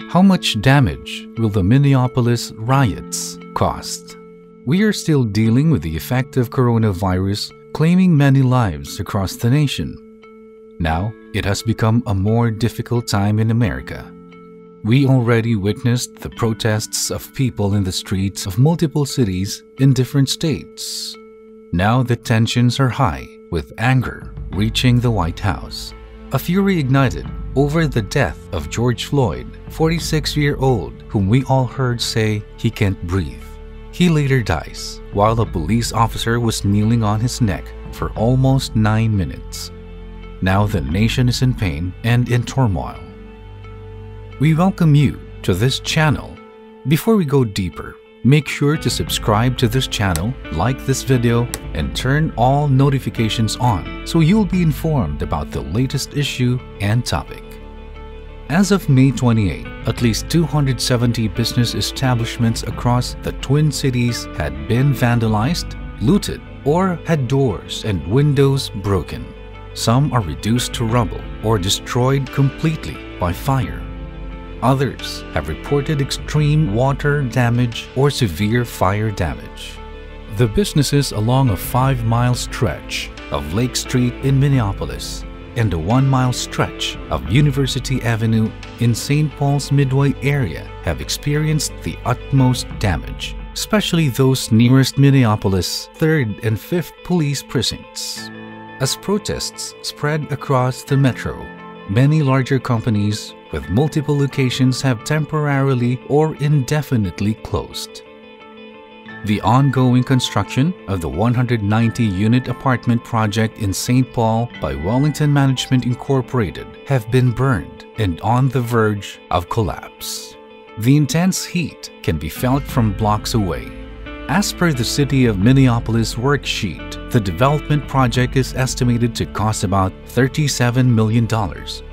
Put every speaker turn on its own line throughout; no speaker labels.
How much damage will the Minneapolis riots cost? We are still dealing with the effect of coronavirus claiming many lives across the nation. Now, it has become a more difficult time in America. We already witnessed the protests of people in the streets of multiple cities in different states. Now the tensions are high, with anger reaching the White House. A fury ignited over the death of George Floyd, 46-year-old, whom we all heard say he can't breathe. He later dies while a police officer was kneeling on his neck for almost 9 minutes. Now the nation is in pain and in turmoil. We welcome you to this channel. Before we go deeper, make sure to subscribe to this channel, like this video, and turn all notifications on so you'll be informed about the latest issue and topic. As of May 28, at least 270 business establishments across the Twin Cities had been vandalized, looted, or had doors and windows broken. Some are reduced to rubble or destroyed completely by fire. Others have reported extreme water damage or severe fire damage. The businesses along a 5-mile stretch of Lake Street in Minneapolis and a 1-mile stretch of University Avenue in St. Paul's Midway area have experienced the utmost damage, especially those nearest Minneapolis' 3rd and 5th police precincts. As protests spread across the metro, many larger companies with multiple locations have temporarily or indefinitely closed. The ongoing construction of the 190-unit apartment project in St. Paul by Wellington Management Incorporated have been burned and on the verge of collapse. The intense heat can be felt from blocks away. As per the City of Minneapolis worksheet, the development project is estimated to cost about $37 million,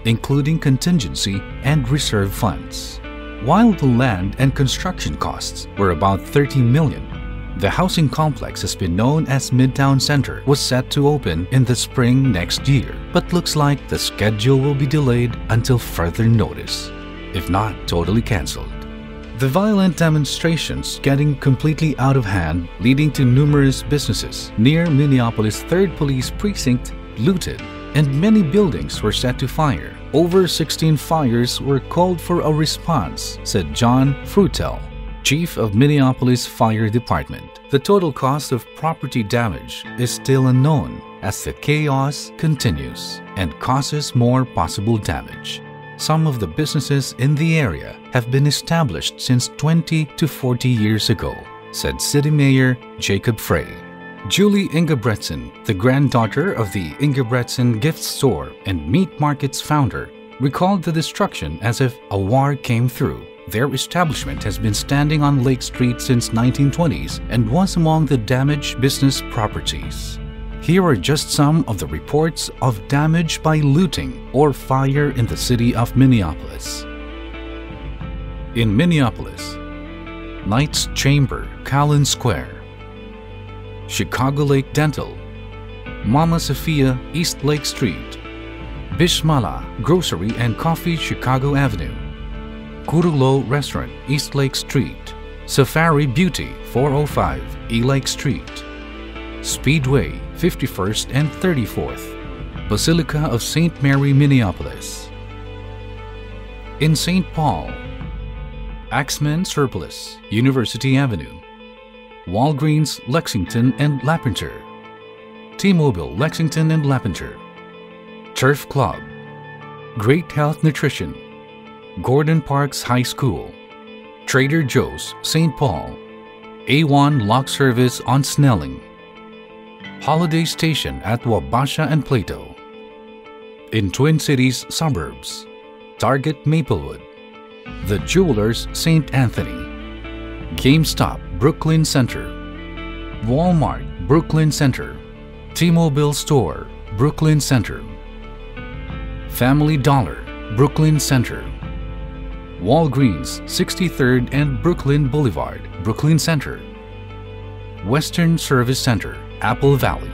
including contingency and reserve funds. While the land and construction costs were about $30 million, the housing complex has been known as Midtown Center was set to open in the spring next year, but looks like the schedule will be delayed until further notice, if not totally canceled. The violent demonstrations getting completely out of hand, leading to numerous businesses near Minneapolis' 3rd Police Precinct looted, and many buildings were set to fire. Over 16 fires were called for a response, said John Frutel, Chief of Minneapolis Fire Department. The total cost of property damage is still unknown as the chaos continues and causes more possible damage. Some of the businesses in the area have been established since 20 to 40 years ago, said City Mayor Jacob Frey. Julie Ingebretson, the granddaughter of the Ingebretson Gift Store and Meat Market's founder, recalled the destruction as if a war came through. Their establishment has been standing on Lake Street since 1920s and was among the damaged business properties. Here are just some of the reports of damage by looting or fire in the city of Minneapolis. In Minneapolis, Knights Chamber, Callan Square, Chicago Lake Dental, Mama Sophia, East Lake Street, Bishmala Grocery and Coffee, Chicago Avenue, Kurulo Restaurant, East Lake Street, Safari Beauty, 405, E Lake Street, Speedway, 51st and 34th, Basilica of St. Mary, Minneapolis. In St. Paul, Axman Surplus, University Avenue, Walgreens, Lexington and Lapinter, T-Mobile, Lexington and Lapinter, Turf Club, Great Health Nutrition, Gordon Parks High School, Trader Joe's, St. Paul, A1 Lock Service on Snelling, Holiday Station at Wabasha and Plato. In Twin Cities suburbs, Target Maplewood, The Jewelers St. Anthony, GameStop Brooklyn Center, Walmart Brooklyn Center, T-Mobile Store Brooklyn Center, Family Dollar Brooklyn Center, Walgreens 63rd and Brooklyn Boulevard Brooklyn Center, Western Service Center Apple Valley,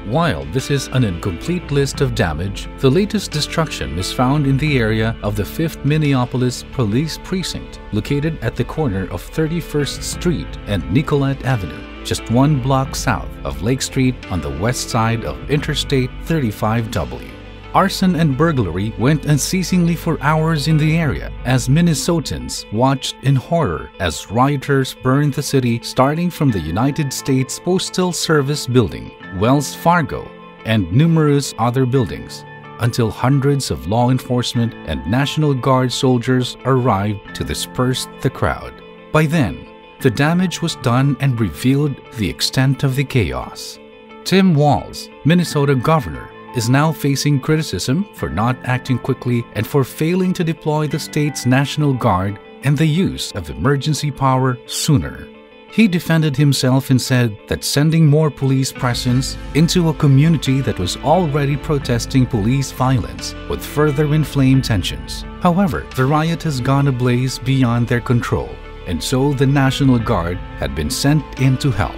While this is an incomplete list of damage, the latest destruction is found in the area of the 5th Minneapolis Police Precinct, located at the corner of 31st Street and Nicollet Avenue, just 1 block south of Lake Street on the west side of Interstate 35W. Arson and burglary went unceasingly for hours in the area as Minnesotans watched in horror as rioters burned the city, starting from the United States Postal Service building, Wells Fargo, and numerous other buildings, until hundreds of law enforcement and National Guard soldiers arrived to disperse the crowd. By then, the damage was done and revealed the extent of the chaos. Tim Walz, Minnesota governor, is now facing criticism for not acting quickly and for failing to deploy the state's National Guard and the use of emergency power sooner. He defended himself and said that sending more police presence into a community that was already protesting police violence would further inflame tensions. However, the riot has gone ablaze beyond their control, and so the National Guard had been sent in to help.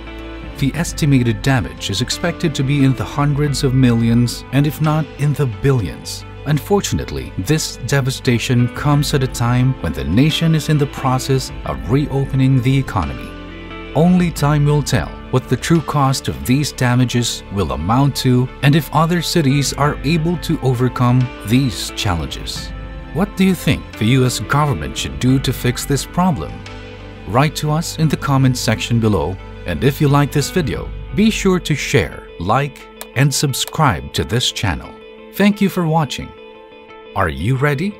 The estimated damage is expected to be in the hundreds of millions, and if not in the billions. Unfortunately, this devastation comes at a time when the nation is in the process of reopening the economy. Only time will tell what the true cost of these damages will amount to and if other cities are able to overcome these challenges. What do you think the US government should do to fix this problem? Write to us in the comments section below. And if you like this video, be sure to share, like, and subscribe to this channel. Thank you for watching. Are you ready?